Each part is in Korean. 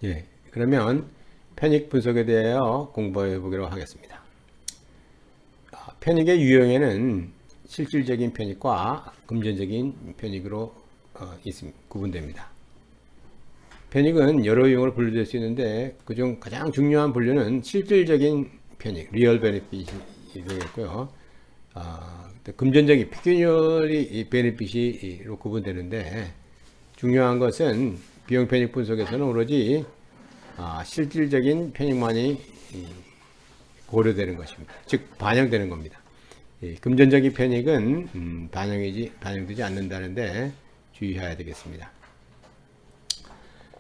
예, 그러면 편익 분석에 대하여 공부해 보기로 하겠습니다. 편익의 유형에는 실질적인 편익과 금전적인 편익으로 구분됩니다. 편익은 여러 유형으로 분류될 수 있는데 그중 가장 중요한 분류는 실질적인 편익, 리얼 베네핏이 되겠고요. 금전적인 피큐니어리 베네핏으로 구분되는데 중요한 것은 비용 편익 분석에서는 오로지 실질적인 편익만이 고려되는 것입니다. 즉 반영되는 겁니다. 금전적인 편익은 반영되지 않는다는데 주의해야 되겠습니다.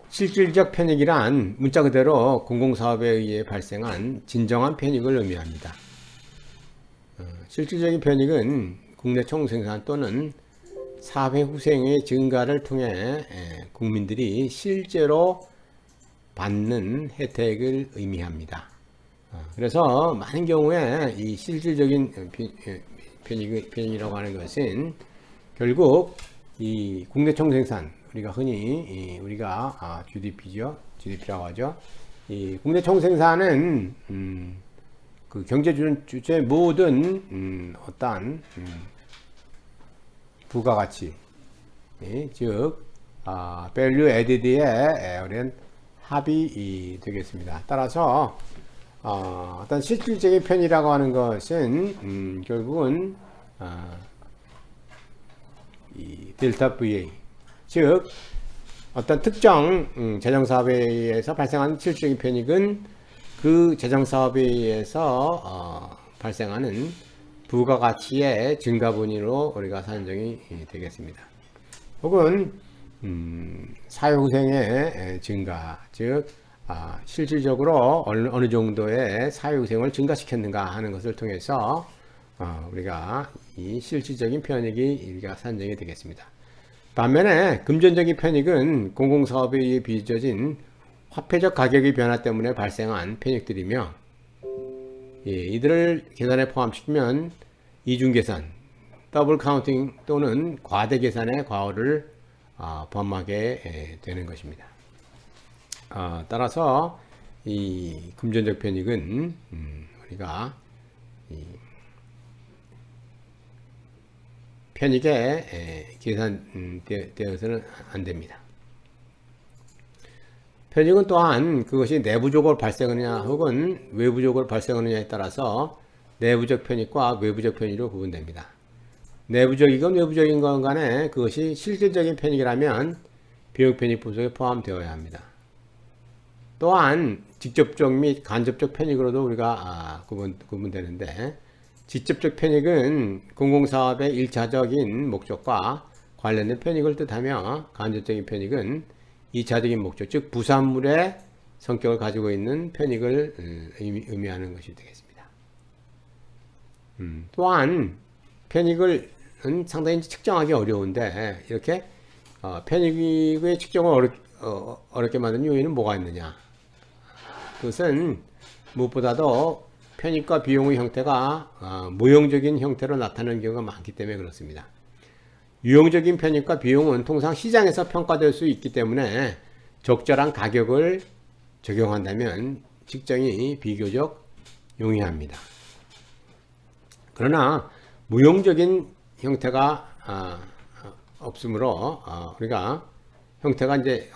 실질적 편익이란 문자 그대로 공공사업에 의해 발생한 진정한 편익을 의미합니다. 실질적인 편익은 국내 총생산 또는 사회 후생의 증가를 통해 국민들이 실제로 받는 혜택을 의미합니다. 그래서 많은 경우에 이 실질적인 편익이라고 하는 것은 결국 이 국내 총생산, 우리가 흔히 우리가 GDP죠, GDP라고 하죠. 이 국내 총생산은 그 경제 주체 모든 어떠한 부가가치, 즉 value added의 어떤 합이 되겠습니다. 따라서 어떤 실질적인 편이라고 하는 것은 결국은 이 델타 VA, 즉 어떤 특정 재정사업에 의해서 발생하는 실질적인 편익은 그 재정사업에 의해서 발생하는 부가가치의 증가분으로 우리가 산정이 되겠습니다. 혹은 사회후생의 증가, 즉 실질적으로 어느 정도의 사회후생을 증가시켰는가 하는 것을 통해서 우리가 이 실질적인 편익이 우리가 산정이 되겠습니다. 반면에 금전적인 편익은 공공사업에 의해 빚어진 화폐적 가격의 변화 때문에 발생한 편익들이며, 이들을 계산에 포함시키면 이중계산, 더블 카운팅 또는 과대 계산의 과오를 범하게 되는 것입니다. 따라서 이 금전적 편익은 우리가 편익에 계산되어서는 안 됩니다. 편익은 또한 그것이 내부적으로 발생하느냐 혹은 외부적으로 발생하느냐에 따라서 내부적 편익과 외부적 편익으로 구분됩니다. 내부적이건 외부적인 것 간에 그것이 실질적인 편익이라면 비용 편익 분석에 포함되어야 합니다. 또한 직접적 및 간접적 편익으로도 우리가 구분되는데, 직접적 편익은 공공사업의 1차적인 목적과 관련된 편익을 뜻하며, 간접적인 편익은 2차적인 목적, 즉 부산물의 성격을 가지고 있는 편익을 의미하는 것이 되겠습니다. 또한 편익을 상당히 측정하기 어려운데, 이렇게 편익의 측정을 어렵게 만든 요인은 뭐가 있느냐? 그것은 무엇보다도 편익과 비용의 형태가 무형적인 형태로 나타나는 경우가 많기 때문에 그렇습니다. 유형적인 편익과 비용은 통상 시장에서 평가될 수 있기 때문에 적절한 가격을 적용한다면 측정이 비교적 용이합니다. 그러나 무형적인 형태가 없으므로 우리가 형태가 이제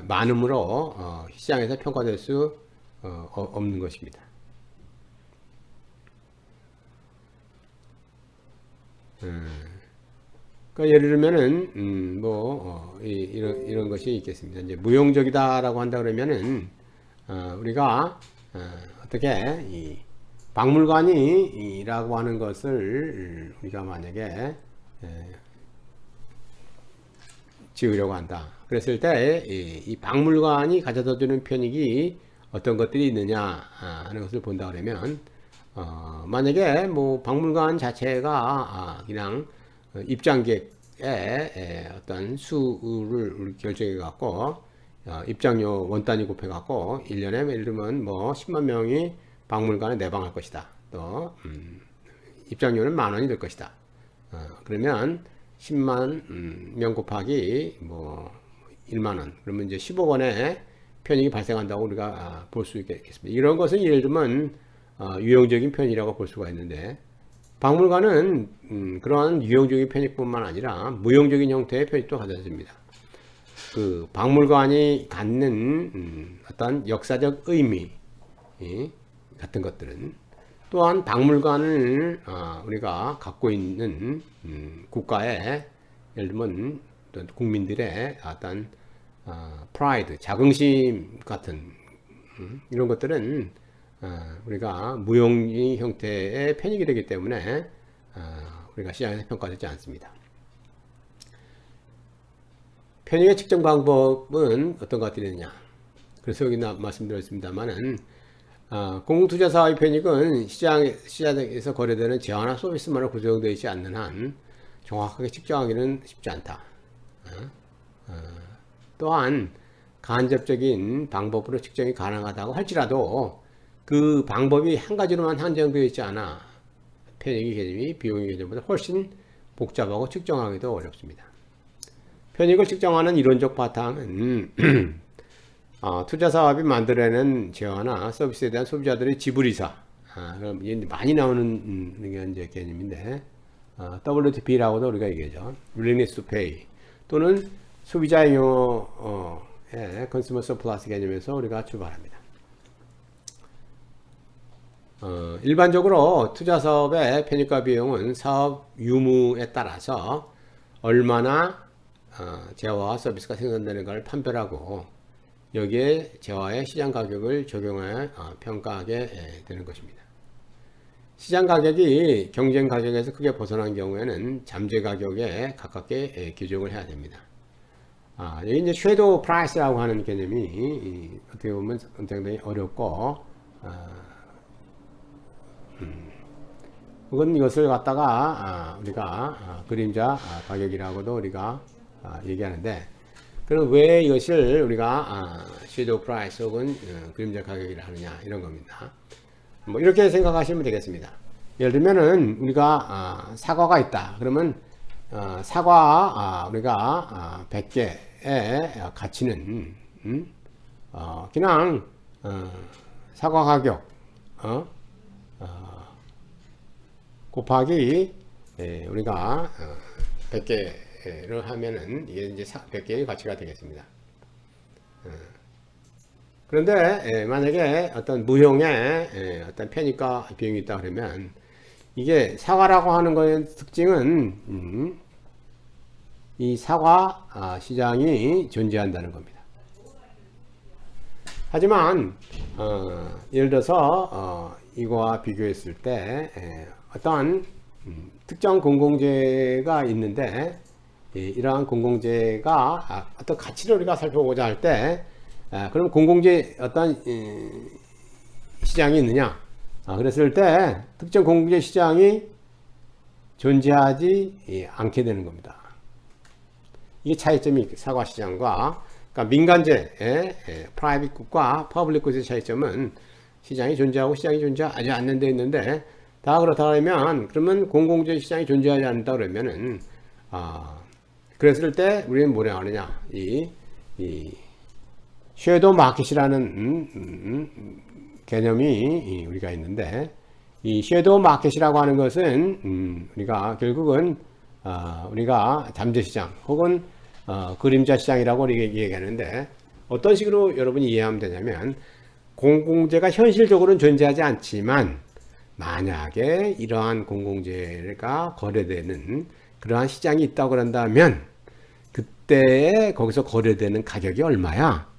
많음으로 시장에서 평가될 수 없는 것입니다. 그러니까 예를 들면은 이런 것이 있겠습니다. 이제 무용적이다라고 한다 그러면은 우리가 어떻게 이 박물관이라고 하는 것을 우리가 만약에 지으려고 한다. 그랬을 때 이 박물관이 가져다 주는 편익이 어떤 것들이 있느냐 하는 것을 본다 그러면, 만약에 뭐 박물관 자체가 그냥 입장객의 어떤 수를 결정해 갖고 입장료 원 단위 곱해 갖고 1년에 예를 들면 뭐 10만 명이 박물관에 내방할 것이다. 또 입장료는 10,000원이 될 것이다. 그러면 10만 명 곱하기 뭐 1만 원, 그러면 이제 15억 원에 편익이 발생한다고 우리가 볼 수 있겠습니다. 이런 것은 예를 들면 유형적인 편익이라고 볼 수가 있는데, 박물관은 그러한 유형적인 편익뿐만 아니라 무형적인 형태의 편익도 가져집니다. 그 박물관이 갖는 어떤 역사적 의미 같은 것들은, 또한 박물관을 우리가 갖고 있는 국가의, 예를 들면 어떤 국민들의 어떤 프라이드, 자긍심 같은 이런 것들은 우리가 무형의 형태의 편익이 되기 때문에 우리가 시장에서 평가되지 않습니다. 편익의 측정 방법은 어떤 것들이 있느냐. 그래서 여기 말씀드렸습니다만은 공공투자 사업의 편익은 시장에서 거래되는 재화나 서비스만으로 구성되어 있지 않는 한 정확하게 측정하기는 쉽지 않다. 또한 간접적인 방법으로 측정이 가능하다고 할지라도 그 방법이 한 가지로만 한정되어 있지 않아 편익의 개념이 비용의 개념보다 훨씬 복잡하고 측정하기도 어렵습니다. 편익을 측정하는 이론적 바탕은 투자 사업이 만들어내는 재화나 서비스에 대한 소비자들의 지불 의사, 많이 나오는 게 이제 개념인데, WTP라고도 우리가 얘기하죠. Willingness to Pay, 또는 소비자의 용어의 Consumer Surplus 개념에서 우리가 출발합니다. 일반적으로 투자 사업의 편익과 비용은 사업 유무에 따라서 얼마나 재화와 서비스가 생산되는 걸 판별하고 여기에 재화의 시장 가격을 적용하여 평가하게 되는 것입니다. 시장 가격이 경쟁 가격에서 크게 벗어난 경우에는 잠재 가격에 가깝게 규정을 해야 됩니다. 여기 이제 섀도우 프라이스라고 하는 개념이 어떻게 보면 상당히 어렵고, 혹은 이것을 갖다가 우리가 그림자 가격이라고도 우리가 얘기하는데, 그럼 왜 이것을 우리가 섀도우 프라이스 혹은 그림자 가격이라 하느냐, 이런 겁니다. 뭐 이렇게 생각하시면 되겠습니다. 예를 들면은 우리가 사과가 있다. 그러면 사과 우리가 100개의 가치는 그냥 사과 가격 곱하기 우리가 100개를 하면은 이게 이제 100개의 가치가 되겠습니다. 그런데 만약에 어떤 무형의 어떤 편익과 비용이 있다 그러면, 이게 사과라고 하는 거의 특징은 이 사과 시장이 존재한다는 겁니다. 하지만 예를 들어서 이거와 비교했을 때 어떤 특정 공공재가 있는데, 이러한 공공재가 어떤 가치를 우리가 살펴보고자 할 때, 그럼 공공재 어떤 시장이 있느냐, 그랬을 때 특정 공공재 시장이 존재하지 않게 되는 겁니다. 이게 차이점이 사과 시장과, 그러니까 민간재의 프라이빗 굿과 퍼블릭 굿의 차이점은 시장이 존재하고 시장이 존재하지 않는 데 있는데, 다 그렇다 그러면, 그러면 공공재 시장이 존재하지 않는다 그러면은 그랬을 때 우리는 뭐라 하느냐, 이 섀도우 마켓이라는 개념이 우리가 있는데, 이 섀도우 마켓이라고 하는 것은 우리가 결국은 우리가 잠재시장 혹은 그림자 시장이라고 얘기하는데, 어떤 식으로 여러분이 이해하면 되냐면, 공공재가 현실적으로는 존재하지 않지만 만약에 이러한 공공재가 거래되는 그러한 시장이 있다고 그런다면, 그때 거기서 거래되는 가격이 얼마야?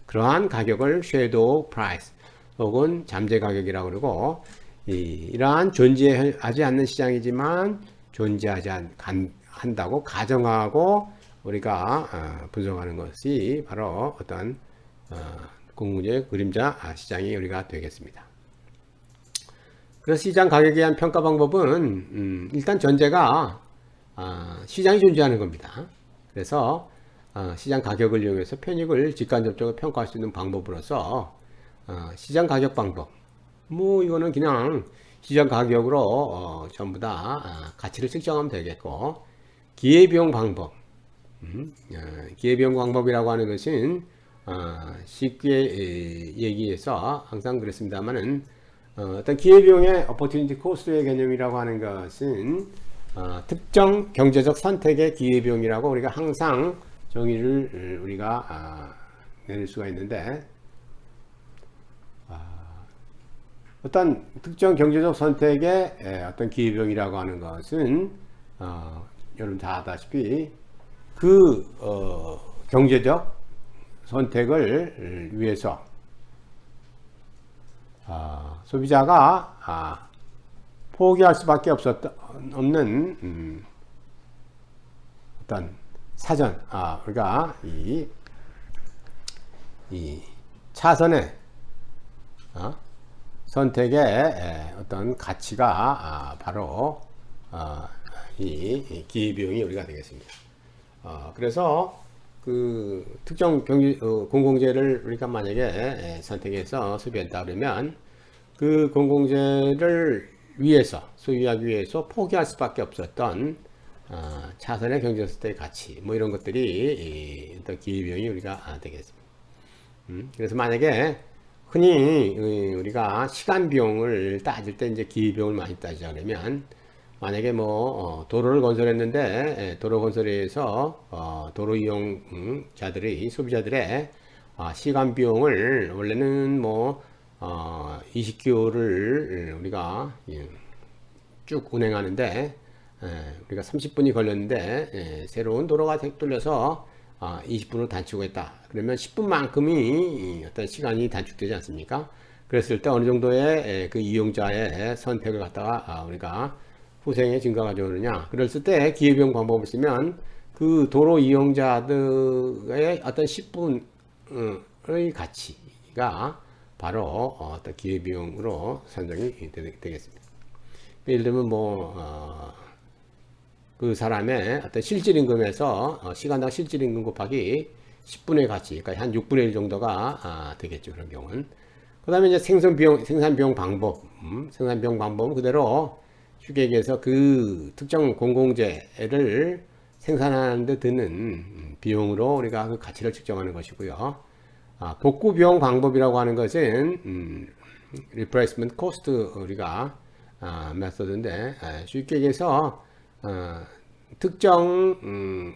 그러한 가격을 섀도우 프라이스 혹은 잠재 가격이라고 그러고, 이러한 존재하지 않는 시장이지만 존재하지 한다고 가정하고 우리가 분석하는 것이 바로 어떤 공공재 그림자 시장이 우리가 되겠습니다. 그래서 시장 가격에 대한 평가 방법은 일단 전제가 시장이 존재하는 겁니다. 그래서 시장 가격을 이용해서 편익을 직간접적으로 평가할 수 있는 방법으로서 시장 가격 방법, 뭐 이거는 그냥 시장 가격으로 전부 다 가치를 측정하면 되겠고, 기회비용 방법, 기회비용 방법이라고 하는 것은 쉽게 얘기해서 항상 그랬습니다만은 어떤 기회비용의 opportunity cost의 개념이라고 하는 것은 특정 경제적 선택의 기회비용이라고 우리가 항상 정의를 우리가 내릴 수가 있는데, 어떤 특정 경제적 선택의 어떤 기회비용이라고 하는 것은 여러분 다 아다시피 그 경제적 선택을 위해서 소비자가 포기할 수밖에 없는 어떤 사전, 우리가 이 차선의 선택의 어떤 가치가 바로 이 기회비용이 우리가 되겠습니다. 그래서 그 특정 공공재를 우리가 만약에 선택해서 소비한다 그러면 그 공공재를 위해서 소유하기 위해서 포기할 수밖에 없었던 차선의 경제선택의 가치, 뭐 이런 것들이 어떤 기회비용이 우리가 되겠습니다. 그래서 만약에 흔히 우리가 시간 비용을 따질 때 이제 기회비용을 많이 따지자 그러면, 만약에 뭐 도로를 건설했는데 도로 건설에 의해서 도로 이용자들의 소비자들의 시간 비용을 원래는 뭐 20km를 우리가 쭉 운행하는데 우리가 30분이 걸렸는데 새로운 도로가 뚫려서 20분으로 단축을 했다. 그러면 10분만큼이 어떤 시간이 단축되지 않습니까? 그랬을 때 어느 정도의 그 이용자의 선택을 갖다가 우리가 후생의 증가가 가져오느냐. 그랬을 때 기회비용 방법을 쓰면 그 도로 이용자들의 어떤 10분의 가치가 바로 어떤 기회비용으로 산정이 되겠습니다. 예를 들면 뭐 그 사람의 어떤 실질임금에서 시간당 실질임금 곱하기 10분의 가치, 그러니까 한 6분의 1 정도가 되겠죠. 그런 경우는. 그 다음에 이제 생산비용 방법, 생산비용 방법은 그대로 쉽게 얘기해서 그 특정 공공재를 생산하는 데 드는 비용으로 우리가 그 가치를 측정하는 것이고요. 복구비용 방법이라고 하는 것은 replacement cost 우리가 메소드인데, 쉽게 얘기해서 특정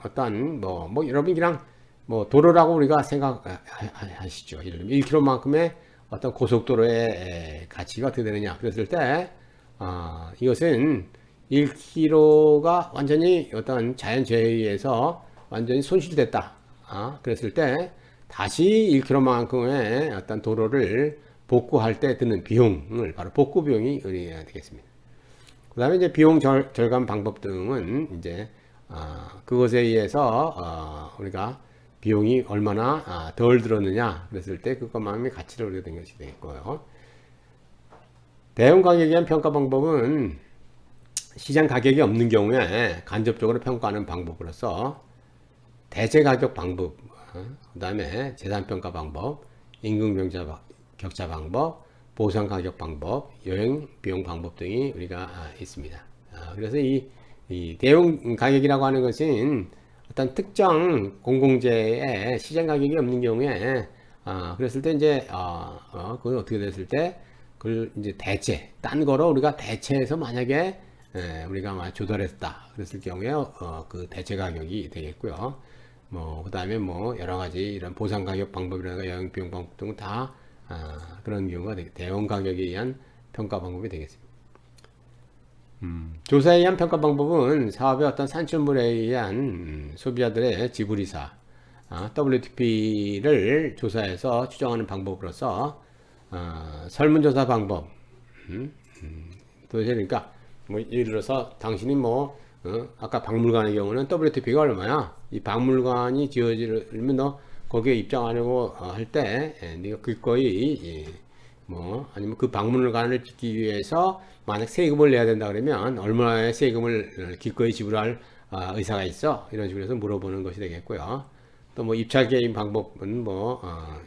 어떤 뭐 여러분 그냥 뭐 도로라고 우리가 생각하시죠. 예를 들면 1km만큼의 어떤 고속도로의 가치가 어떻게 되느냐. 그랬을 때 이것은 1km가 완전히 어떤 자연재해에 의해서 완전히 손실됐다. 그랬을 때 다시 1km만큼의 어떤 도로를 복구할 때 드는 비용을 바로 복구 비용이 되겠습니다. 그 다음에 이제 비용 절감 방법 등은 이제 그것에 의해서 우리가 비용이 얼마나 덜 들었느냐 그랬을 때 그것만큼의 가치를 얻게 된 것이 되겠고요. 대응 가격에 대한 평가 방법은 시장 가격이 없는 경우에 간접적으로 평가하는 방법으로서 대체 가격 방법, 그 다음에 재산 평가 방법, 임금 격차 방법, 보상 가격 방법, 여행 비용 방법 등이 우리가 있습니다. 그래서 이 대응 가격이라고 하는 것은 어떤 특정 공공재의 시장 가격이 없는 경우에 그랬을 때 이제 그건 어떻게 됐을 때 그걸 이제 딴 거로 우리가 대체해서 만약에 우리가 조달했다 그랬을 경우에 그 대체 가격이 되겠고요. 뭐 그다음에 뭐 여러 가지 이런 보상 가격 방법이라든가 여행 비용 방법 등은 다 그런 경우가 대응 가격에 의한 평가 방법이 되겠습니다. 조사에 의한 평가 방법은 사업의 어떤 산출물에 의한 소비자들의 지불이사 WTP를 조사해서 추정하는 방법으로서 설문조사 방법, 도대체 그러니까 뭐 예를 들어서 당신이 뭐 아까 박물관의 경우는 WTP가 얼마야? 이 박물관이 지어지려면 너 거기에 입장하려고 할 때 네가 기꺼이 뭐 아니면 그 박물관을 짓기 위해서 만약 세금을 내야 된다 그러면 얼마의 세금을 기꺼이 지불할 의사가 있어? 이런 식으로 해서 물어보는 것이 되겠고요. 또 뭐 입찰 개인 방법은 뭐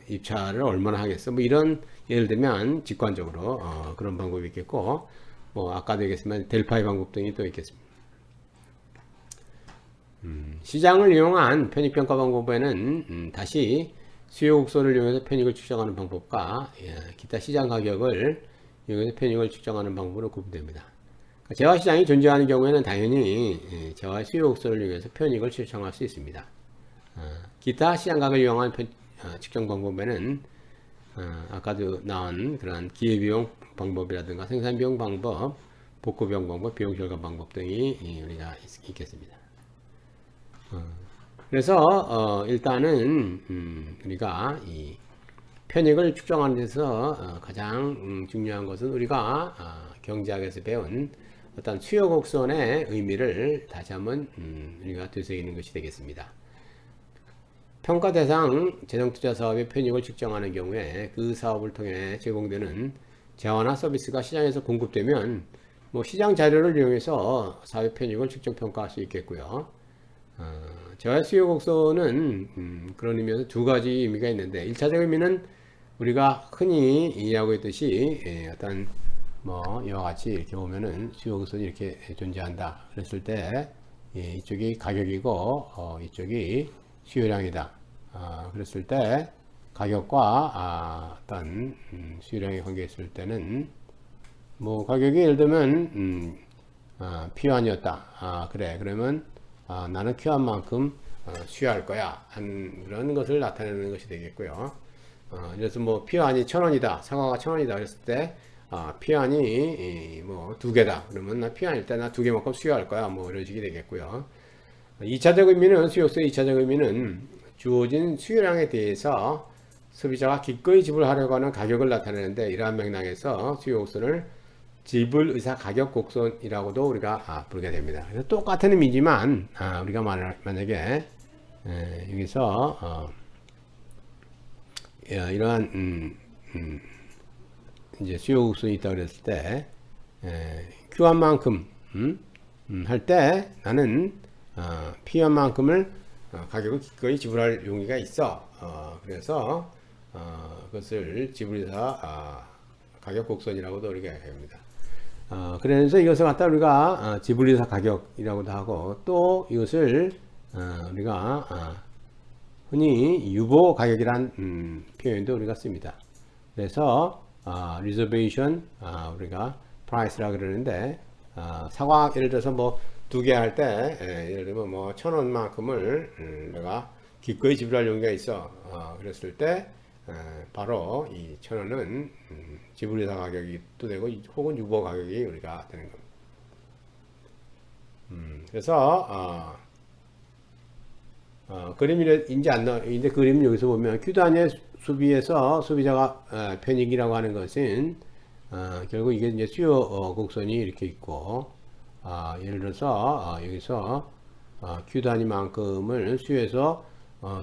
입찰을 얼마나 하겠어? 뭐 이런 예를 들면 직관적으로 그런 방법이 있겠고, 뭐 아까도 얘기했지만 델파이 방법 등이 또 있겠습니다. 시장을 이용한 편입평가 방법에는 다시 수요 곡선을 이용해서 편익을 측정하는 방법과 기타 시장 가격을 이용해서 편익을 측정하는 방법으로 구분됩니다. 재화 시장이 존재하는 경우에는 당연히 재화 수요 곡선을 이용해서 편익을 측정할 수 있습니다. 기타 시장 가격을 이용한 측정 방법에는 아까도 나온 그런 기회비용 방법이라든가 생산비용 방법, 복구비용 방법, 비용 절감 방법 등이 우리가 있겠습니다. 그래서 일단은 우리가 이 편익을 측정하는 데서 가장 중요한 것은 우리가 경제학에서 배운 어떤 수요 곡선의 의미를 다시 한번 우리가 되새기는 것이 되겠습니다. 평가 대상 재정투자 사업의 편익을 측정하는 경우에 그 사업을 통해 제공되는 재화나 서비스가 시장에서 공급되면 시장 자료를 이용해서 사업의 편익을 측정 평가할 수 있겠고요. 재화 수요 곡선은 그런 의미에서 두 가지 의미가 있는데, 1차적 의미는 우리가 흔히 이해하고 있듯이 어떤 이와 같이 이렇게 보면은 수요 곡선이 이렇게 존재한다 그랬을 때 이쪽이 가격이고 이쪽이 수요량이다. 그랬을 때 가격과 어떤 수요량의 관계에 있을 때는 가격이 예를 들면 P1이었다. 그래. 그러면 나는 Q1 만큼 수요할 거야. 한 그런 것을 나타내는 것이 되겠고요. 그래서 P1이 1,000원이다. 사과가 1,000원이다. 그랬을 때 P1이 2개다. 그러면 나 P1일 때 나 2개만큼 수요할 거야. 이런 식이 되겠고요. 2차적 의미는 수요소의 2차적 의미는 주어진 수요량에 대해서 소비자가 기꺼이 지불하려고 하는 가격을 나타내는데, 이러한 맥락에서 수요 곡선을 지불 의사 가격 곡선이라고도 우리가 부르게 됩니다. 그래서 똑같은 의미지만 우리가 만약에 여기서 이러한 이제 수요 곡선이 있다 그랬을 때 Q1만큼 할 때 나는 P1만큼을 가격을 기꺼이 지불할 용의가 있어. 그래서 그것을 지불의사 가격 곡선이라고도 우리가 합니다. 그래서 이것을 갖다 우리가 지불의사 가격이라고도 하고, 또 이것을 우리가 흔히 유보 가격이란 표현도 우리가 씁니다. 그래서 reservation 우리가 price라 그러는데, 사과 예를 들어서 2개 할 때 예를 들면 1,000원만큼을 내가 기꺼이 지불할 용의가 있어. 그랬을 때 바로 이 1,000원은 지불의사 가격이 또 되고 혹은 유보 가격이 우리가 되는 겁니다. 그래서 그림이 이제 안 나오는데, 그림 여기서 보면 Q 단위의 수비에서 소비자가 편익이라고 하는 것은 결국 이게 이제 수요 곡선이 이렇게 있고, 예를 들어서 여기서 Q 단위만큼을 수요에서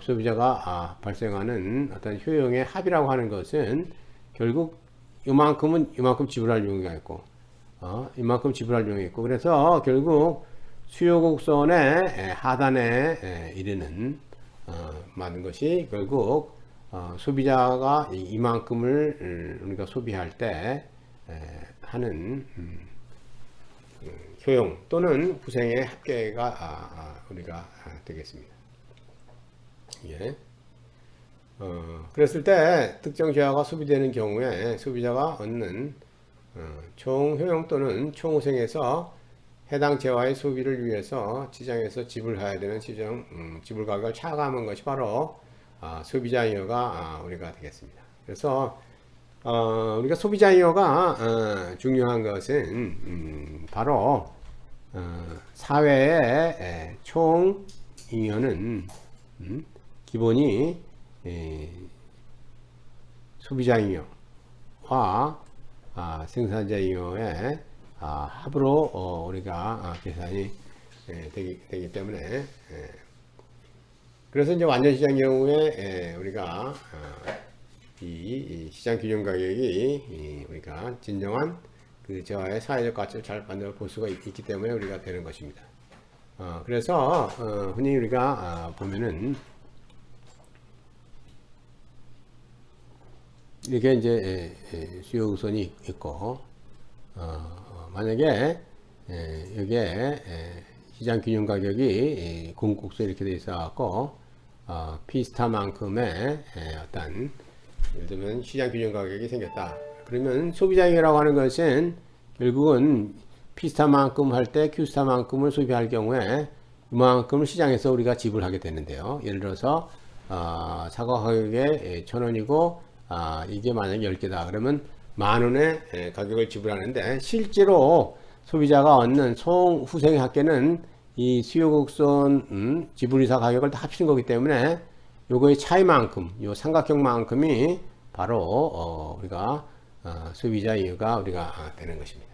소비자가 발생하는 어떤 효용의 합이라고 하는 것은 결국 이만큼은 이만큼 지불할 용의가 있고 이만큼 지불할 용이 있고, 그래서 결국 수요 곡선의 하단에 이르는 많은 것이 결국 소비자가 이만큼을 우리가 소비할 때 하는 효용 또는 후생의 합계가 우리가 되겠습니다. 예. 그랬을 때 특정 재화가 소비되는 경우에 소비자가 얻는 총 효용 또는 총 후생에서 해당 재화의 소비를 위해서 시장에서 지불해야 되는 지불 가격을 차감한 것이 바로 소비자이여가 우리가 되겠습니다. 그래서 우리가 소비자이여가 중요한 것은 바로 사회의 총 잉여는 기본이 소비자 잉여와 생산자 잉여의 합으로 우리가 계산이 되기 때문에, 그래서 이제 완전 시장 경우에 우리가 이 시장 기준 가격이 우리가 진정한 그 재화의 사회적 가치를 잘 만들어 볼 수가 있기 때문에 우리가 되는 것입니다. 그래서 흔히 우리가 보면은 이게 이제 수요 우선이 있고, 만약에 여기에 시장 기준 가격이 공국세 이렇게 돼 있어 갖고 피스타만큼의 어떤 예를 들면 시장 균형 가격이 생겼다. 그러면 소비자이익이라고 하는 것은 결국은 피스타만큼 할 때 큐스타만큼을 소비할 경우에 이만큼을 시장에서 우리가 지불하게 되는데요. 예를 들어서 사과 가격이 1,000원이고 이게 만약에 10개다. 그러면 10,000원의 가격을 지불하는데 실제로 소비자가 얻는 총 후생의 합계는 이 수요 곡선 지불이사 가격을 다 합친 거기 때문에 요거의 차이만큼, 요 삼각형만큼이 바로 우리가 소비자 이유가 우리가 되는 것입니다.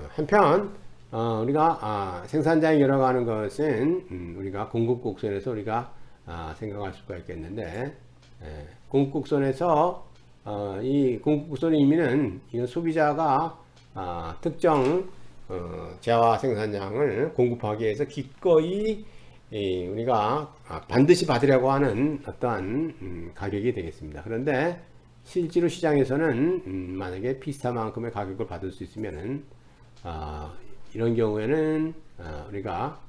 한편 우리가 생산자에 열어가는 것은 우리가 공급 곡선에서 우리가 생각할 수가 있겠는데 공급 곡선에서 이 공급 곡선의 의미는 이건 소비자가 특정 재화 생산량을 공급하기 위해서 기꺼이 우리가 반드시 받으려고 하는 어떠한 가격이 되겠습니다. 그런데 실제로 시장에서는 만약에 비슷한만큼의 가격을 받을 수 있으면은 이런 경우에는 우리가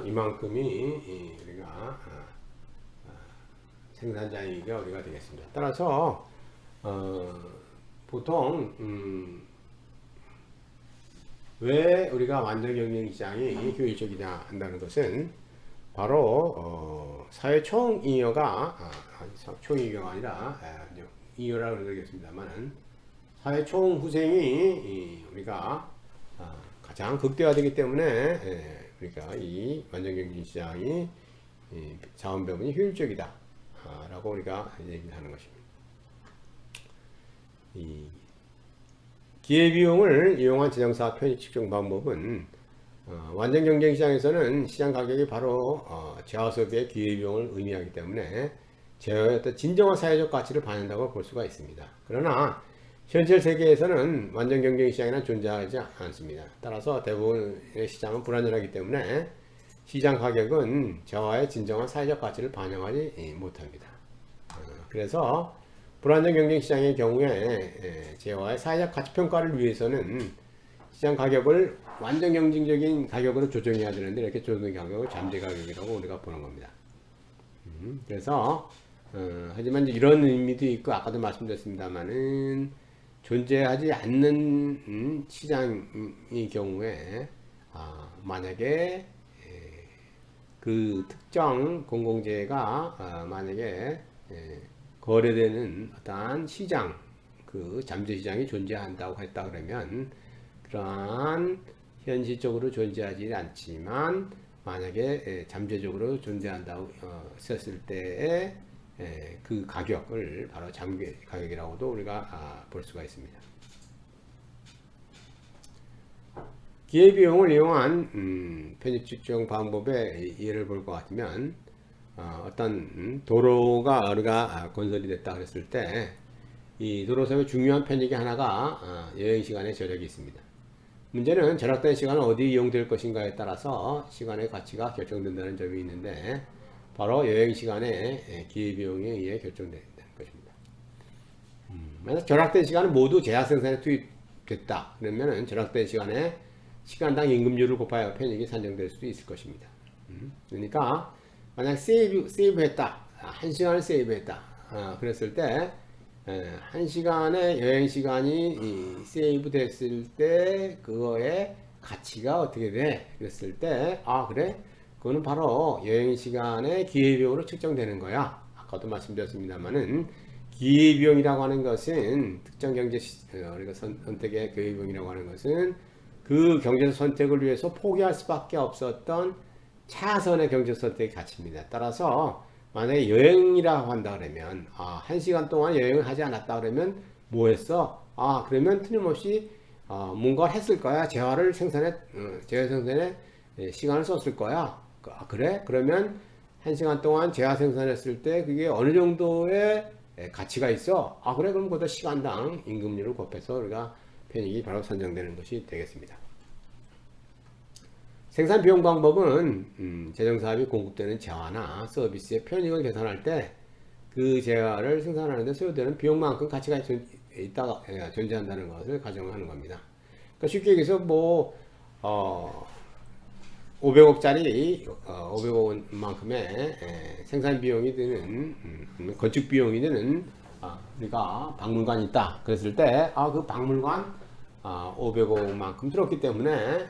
이만큼이 우리가 생산자이익이 우리가 되겠습니다. 따라서 보통 왜 우리가 완전 경쟁 시장이 효율적이냐 한다는 것은 바로 사회 총잉여가 총잉여가 아니라 잉여라고 그러겠습니다만 사회 총후생이 우리가 가장 극대화되기 때문에 우리가 이 완전 경쟁 시장이 자원 배분이 효율적이다 라고 우리가 얘기를 하는 것입니다. 이 기회비용을 이용한 재정사업 편익 측정 방법은 완전 경쟁 시장에서는 시장 가격이 바로 재화소비의 기회비용을 의미하기 때문에 재화의 어떤 진정한 사회적 가치를 반영한다고 볼 수가 있습니다. 그러나 현실 세계에서는 완전 경쟁 시장에는 존재하지 않습니다. 따라서 대부분의 시장은 불완전하기 때문에 시장 가격은 재화의 진정한 사회적 가치를 반영하지 못합니다. 그래서 불완전 경쟁 시장의 경우에 재화의 사회적 가치 평가를 위해서는 시장 가격을 완전 경쟁적인 가격으로 조정해야 되는데 이렇게 조정 가격을 잠재 가격이라고 우리가 보는 겁니다. 그래서 하지만 이런 의미도 있고 아까도 말씀드렸습니다만은 존재하지 않는 시장의 경우에 만약에 그 특정 공공재가 만약에 거래되는 어떠한 시장, 그 잠재 시장이 존재한다고 했다 그러면 그러한 현실적으로 존재하지 않지만 만약에 잠재적으로 존재한다고 했을 때에 그 가격을 바로 잠재 가격이라고도 우리가 볼 수가 있습니다. 기회비용을 이용한 편입 측정 방법의 예를 볼 것 같으면 어떤 도로가 우리가 건설이 됐다 그랬을 때 이 도로사업의 중요한 편익이 하나가 여행시간의 저력이 있습니다. 문제는 절약된 시간은 어디 이용될 것인가에 따라서 시간의 가치가 결정된다는 점이 있는데 바로 여행시간의 기회비용에 의해 결정된다는 것입니다. 만약 절약된 시간은 모두 재화생산에 투입됐다 그러면 절약된 시간에 시간당 임금률을 곱하여 편익이 산정될 수도 있을 것입니다. 그러니까 만약 세이브했다 1시간을 세이브했다 그랬을 때 1시간의 여행시간이 세이브 됐을 때 그거의 가치가 어떻게 돼? 그랬을 때 그래? 그거는 바로 여행시간의 기회비용으로 측정되는 거야. 아까도 말씀드렸습니다만은 기회비용이라고 하는 것은 특정 경제 우리가 선택의 기회비용이라고 하는 것은 그 경제 선택을 위해서 포기할 수밖에 없었던 차선의 경제 선택의 가치입니다. 따라서 만약에 여행이라고 한다 그러면 1시간 동안 여행을 하지 않았다 그러면 뭐 했어? 그러면 틀림없이 뭔가 했을 거야. 재화 생산에 시간을 썼을 거야. 그래? 그러면 1시간 동안 재화 생산했을 때 그게 어느 정도의 가치가 있어? 그래? 그럼 그것도 시간당 임금률을 곱해서 우리가 편익이 바로 산정되는 것이 되겠습니다. 생산 비용 방법은 재정사업이 공급되는 재화나 서비스의 편익을 계산할 때 그 재화를 생산하는 데 소요되는 비용만큼 가치가 있다가 존재한다는 것을 가정하는 겁니다. 그러니까 쉽게 얘기해서 뭐 500억짜리 500억만큼의 생산 비용이 드는 건축 비용이 드는 우리가 박물관이 있다. 그랬을 때 그 박물관 500억만큼 들었기 때문에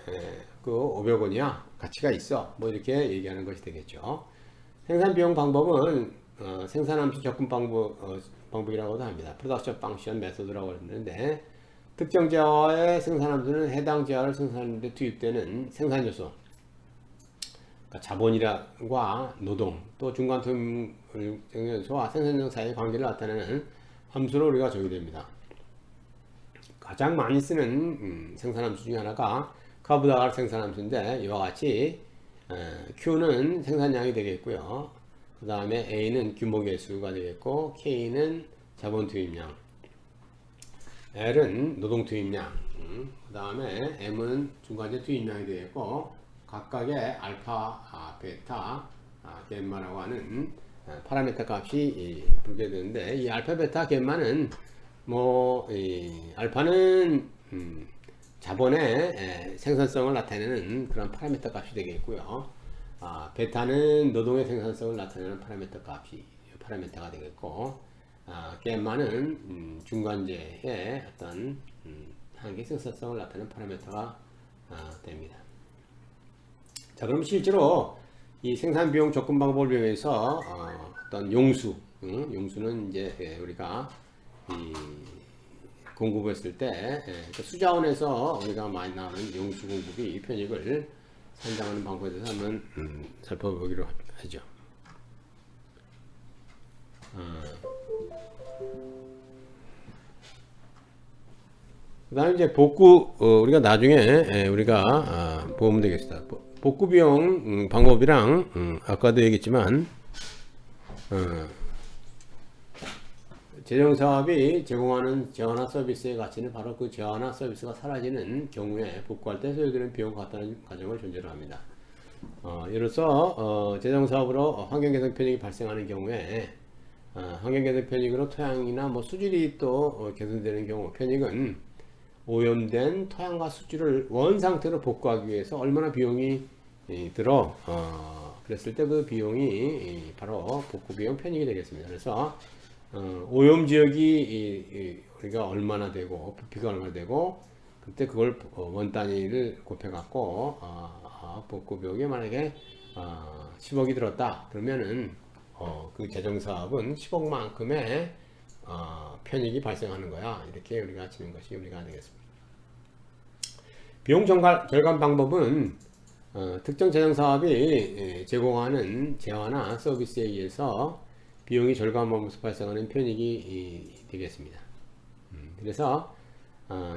그 500원이야 가치가 있어. 뭐 이렇게 얘기하는 것이 되겠죠. 생산 비용 방법은 생산함수 접근 방법이라고도 합니다. 프로덕션 펑션 메소드라고 하는데 특정 재화의 생산함수는 해당 재화를 생산하는 데 투입되는 생산 요소, 그러니까 자본이라과 노동, 또 중간 투입 요소와 생산력 사이의 관계를 나타내는 함수로 우리가 적용됩니다. 가장 많이 쓰는 생산함수 중에 하나가 카브다갈 생산함수인데 이와 같이 Q는 생산량이 되겠고요. 그 다음에 A는 규모계수가 되겠고 K는 자본 투입량, L은 노동 투입량, 그 다음에 M은 중간재 투입량이 되겠고 각각의 알파, 베타, 겜마라고 하는 파라미터 값이 불게 되는데 이 알파, 베타, 겜마는 알파는 자본의 생산성을 나타내는 그런 파라미터 값이 되겠고요. 베타는 노동의 생산성을 나타내는 파라미터가 되겠고, 겜마는 중간재의 어떤 한계 생산성을 나타내는 파라미터가 됩니다. 자, 그럼 실제로 이 생산 비용 접근 방법을 이용해서 어떤 용수는 이제 우리가 공급했을 때 수자원에서 우리가 많이 나오는 용수 공급이 편익을 산정하는 방법에 대해서 한번 살펴보기로 하죠. 그 다음에 이제 복구, 우리가 나중에 우리가 보면 되겠습니다. 복구 비용 방법이랑 아까도 얘기했지만 재정사업이 제공하는 재화나 서비스의 가치는 바로 그 재화나 서비스가 사라지는 경우에 복구할 때 소요되는 비용과 같다는 가정을 전제로 합니다. 이로써 재정사업으로 환경개선 편익이 발생하는 경우에 환경개선 편익으로 토양이나 수질이 또 개선되는 경우 편익은 오염된 토양과 수질을 원상태로 복구하기 위해서 얼마나 비용이 들어 그랬을 때 그 비용이 바로 복구 비용 편익이 되겠습니다. 그래서 오염 지역이 우리가 얼마나 되고 부피가 얼마나 되고 그때 그걸 원 단위를 곱해 갖고 복구 비용이 만약에 10억이 들었다 그러면은 그 재정 사업은 10억만큼의 편익이 발생하는 거야. 이렇게 우리가 치는 것이 우리가 되겠습니다. 비용 절감 방법은 특정 재정 사업이 제공하는 재화나 서비스에 의해서 비용이 절감하면서 발생하는 편익이 되겠습니다. 그래서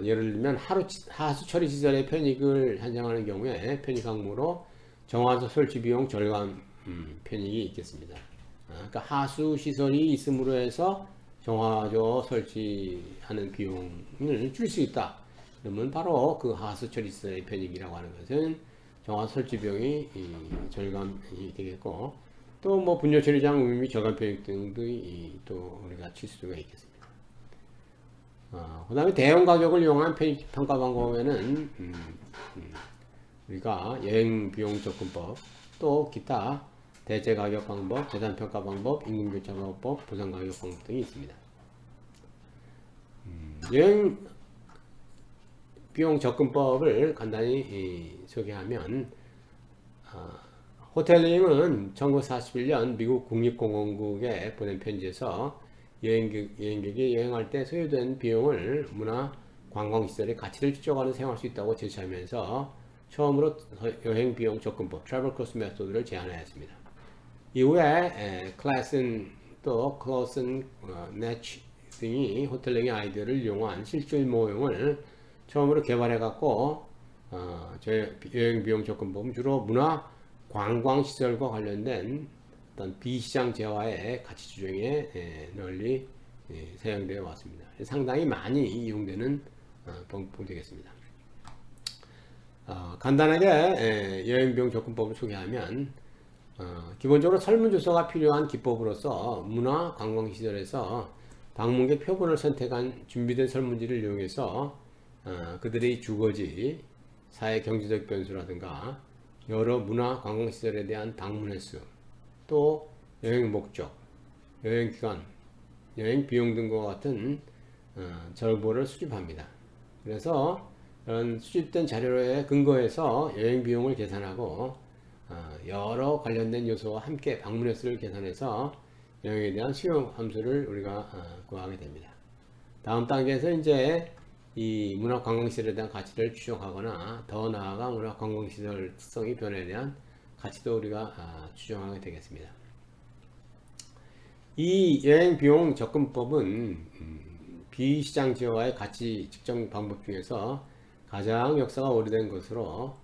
예를 들면 하수 처리 시설의 편익을 산정하는 경우에 편익 항목으로 정화조 설치 비용 절감 편익이 있겠습니다. 그러니까 하수 시설이 있음으로 해서 정화조 설치하는 비용을 줄 수 있다. 그러면 바로 그 하수 처리 시설의 편익이라고 하는 것은 정화 설치 비용이 절감이 되겠고, 또 분뇨 처리장 의미 절감 편익 등도 또 우리가 칠 수가 있겠습니다. 그 다음에 대형 가격을 이용한 편익 평가 방법에는 우리가 여행 비용 접근법, 또 기타 대체 가격 방법, 재산 평가 방법, 임금 교차 방법, 보상 가격 방법 등이 있습니다. 여행 비용 접근법을 간단히 소개하면 호텔링은 1941년 미국 국립공원국에 보낸 편지에서 여행객이 여행할 때 소요된 비용을 문화 관광시설의 가치를 추적하는 사용할 수 있다고 제시하면서 처음으로 여행 비용 접근법 (Travel Cost Method를) 제안하였습니다. 이후에 클래슨 또 클로슨 네치 등이 호텔링의 아이디어를 이용한 실질 모형을 처음으로 개발해 갖고 여행 비용 접근법은 주로 문화 관광시설과 관련된 어떤 비시장 재화의 가치 추정에 널리 사용되어 왔습니다. 상당히 많이 이용되는 방법이 되겠습니다. 간단하게 여행 비용 접근법을 소개하면 기본적으로 설문조사가 필요한 기법으로서 문화 관광시설에서 방문객 표본을 선택한 준비된 설문지를 이용해서 그들의 주거지, 사회 경제적 변수라든가 여러 문화 관광시설에 대한 방문 횟수, 또 여행 목적, 여행 기간, 여행 비용 등과 같은 정보를 수집합니다. 그래서 이런 수집된 자료에 근거해서 여행 비용을 계산하고 여러 관련된 요소와 함께 방문 횟수를 계산해서 여행에 대한 수용 함수를 우리가 구하게 됩니다. 다음 단계에서 이제 이 문화 관광시설에 대한 가치를 추정하거나 더 나아가 문화 관광시설 특성의 변화에 대한 가치도 우리가 추정하게 되겠습니다. 이 여행 비용 접근법은 비시장 지역와의 가치 측정 방법 중에서 가장 역사가 오래된 것으로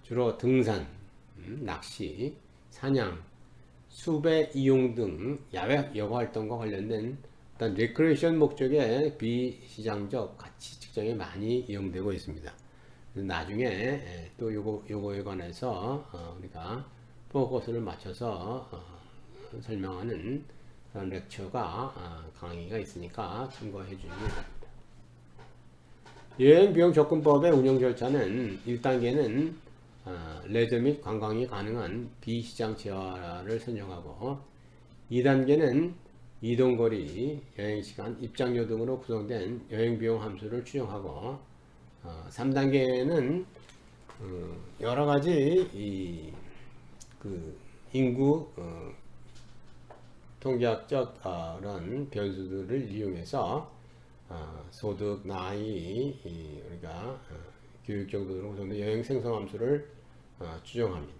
주로 등산, 낚시, 사냥, 수배 이용 등 야외 여가 활동과 관련된 어떤 레크레이션 목적의 비시장적 가치 측정에 많이 이용되고 있습니다. 나중에 또 요거에 관해서 우리가 포커스를 맞춰서 설명하는 그런 렉처가 강의가 있으니까 참고해 주시기 바랍니다. 여행 비용 접근법의 운영 절차는 1단계는 레저 및 관광이 가능한 비시장 지하를 선정하고 2단계는 이동거리, 여행시간, 입장료 등으로 구성된 여행비용 함수를 추정하고 3단계는 여러가지 인구 통계학적 그런 변수들을 이용해서 소득, 나이, 우리가 교육 정도 등으로 구성된 여행 생성 함수를 추정합니다.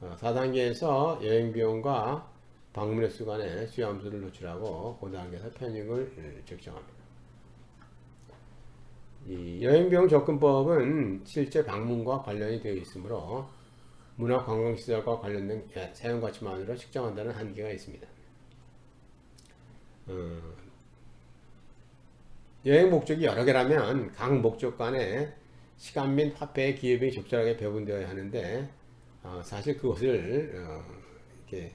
4단계에서 여행 비용과 방문 횟수 간의 수요 함수를 노출하고 5단계에서 편익을 측정합니다. 이 여행 비용 접근법은 실제 방문과 관련이 되어 있으므로 문화 관광시설과 관련된 사용가치만으로 측정한다는 한계가 있습니다. 여행 목적이 여러 개라면 각 목적 간에 시간 및 화폐의 기여비용이 적절하게 배분되어야 하는데 사실 그것을 이렇게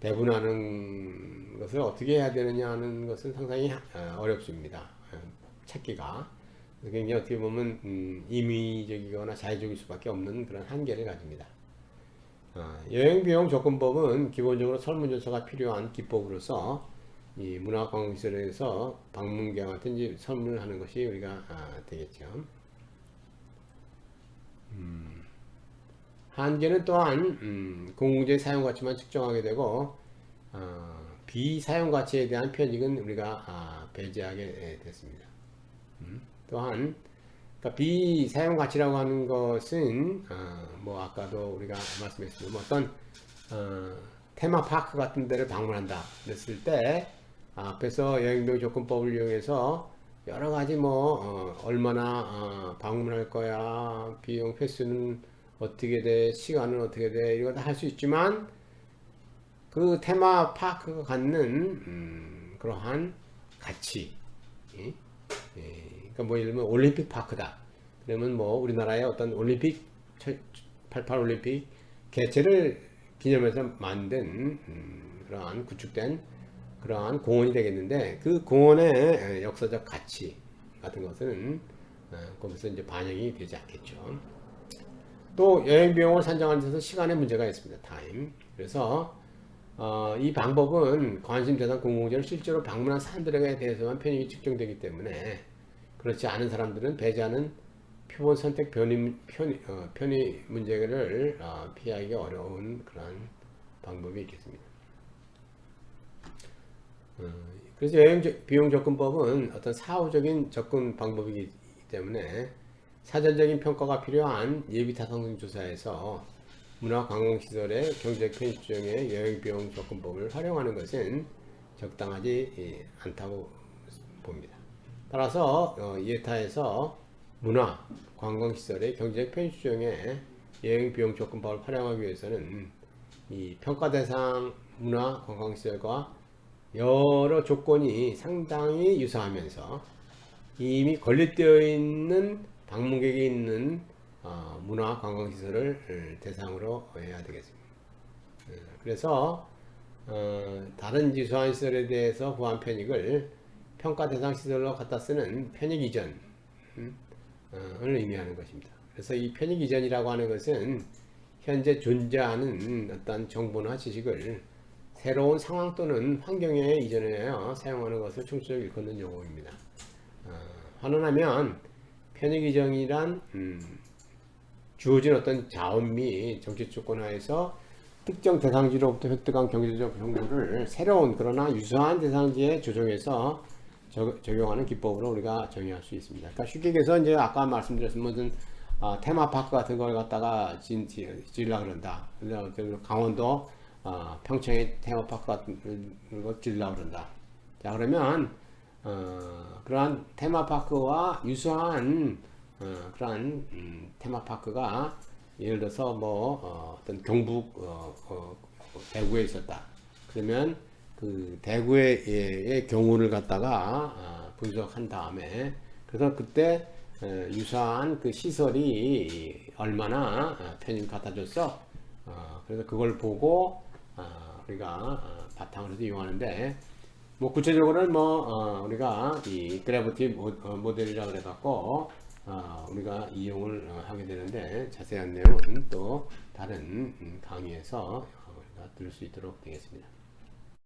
배분하는 것을 어떻게 해야 되느냐 하는 것은 상당히 어렵습니다. 찾기가 굉장히 어떻게 보면 임의적이거나 자의적일 수밖에 없는 그런 한계를 가집니다. 여행비용 접근법은 기본적으로 설문조사가 필요한 기법으로서 이 문화관광시설에서 방문객한테 이제 설문을 하는 것이 우리가 되겠죠. 한계는 또한 공공재 사용가치만 측정하게 되고 비사용가치에 대한 편익은 우리가 배제하게 됐습니다. 또한 그러니까 비사용가치라고 하는 것은 뭐 아까도 우리가 말씀했지만 어떤 테마파크 같은 데를 방문한다 그랬을 때 앞에서 여행비용 접근법을 이용해서 여러가지 얼마나 방문할 거야, 비용 횟수는 어떻게 돼, 시간은 어떻게 돼, 이거 다 할 수 있지만 그 테마파크가 갖는 그러한 가치, 그러니까 예를 들면 올림픽 파크다 그러면 우리나라의 어떤 올림픽 88 올림픽 개최를 기념해서 만든 그러한 구축된 그러한 공원이 되겠는데 그 공원의 역사적 가치 같은 것은 거기서 이제 반영이 되지 않겠죠. 또 여행 비용을 산정하는 데서 시간의 문제가 있습니다. 타임. 그래서 이 방법은 관심 대상 공공재를 실제로 방문한 사람들에 대해서만 편익이 측정되기 때문에 그렇지 않은 사람들은 배제하는 표본 선택 편의 문제를 피하기 어려운 그런 방법이 있겠습니다. 그래서 여행 비용 접근법은 어떤 사후적인 접근 방법이기 때문에 사전적인 평가가 필요한 예비 타당성 조사에서 문화관광시설의 경제적 편익 추정에 여행 비용 접근법을 활용하는 것은 적당하지 않다고 봅니다. 따라서 예타에서 문화 관광시설의 경제적 편익 추정에 여행 비용 접근법을 활용하기 위해서는 이 평가 대상 문화 관광시설과 여러 조건이 상당히 유사하면서 이미 건립되어 있는 방문객이 있는 문화 관광시설을 대상으로 해야 되겠습니다. 그래서 다른 유사한 시설에 대해서 구한 편익을 평가 대상 시설로 갖다 쓰는 편익 이전을 의미하는 것입니다. 그래서 이 편익 이전이라고 하는 것은 현재 존재하는 어떤 정보나 지식을 새로운 상황 또는 환경에 이전하여 사용하는 것을 총체적으로 일컫는 용어입니다. 환원하면 편익 이전이란 주어진 어떤 자원 및 정치 조건 하에서 특정 대상지로부터 획득한 경제적 정보를 새로운 그러나 유사한 대상지에 조정해서 적용하는 기법으로 우리가 정의할 수 있습니다. 그러니까 쉽게 얘기해서 이제 아까 말씀드렸던 무슨 테마파크 같은 걸 갖다가 지으려고 그런다. 강원도 평창에 테마파크 같은 걸 지으려고 그런다. 자, 그러면 그러한 테마파크와 유사한 그러한 테마파크가 예를 들어서 뭐 어떤 경북 대구에 있었다. 그러면 그 대구의 경우를 갖다가 분석한 다음에 그래서 그때 유사한 그 시설이 얼마나 편익을 갖다 줬어. 그래서 그걸 보고 우리가 바탕으로 해서 이용하는데 뭐 구체적으로는 뭐 우리가 이 그래비티 모델이라 그래 갖고 우리가 이용을 하게 되는데 자세한 내용은 또 다른 강의에서 우리가 들을 수 있도록 되겠습니다.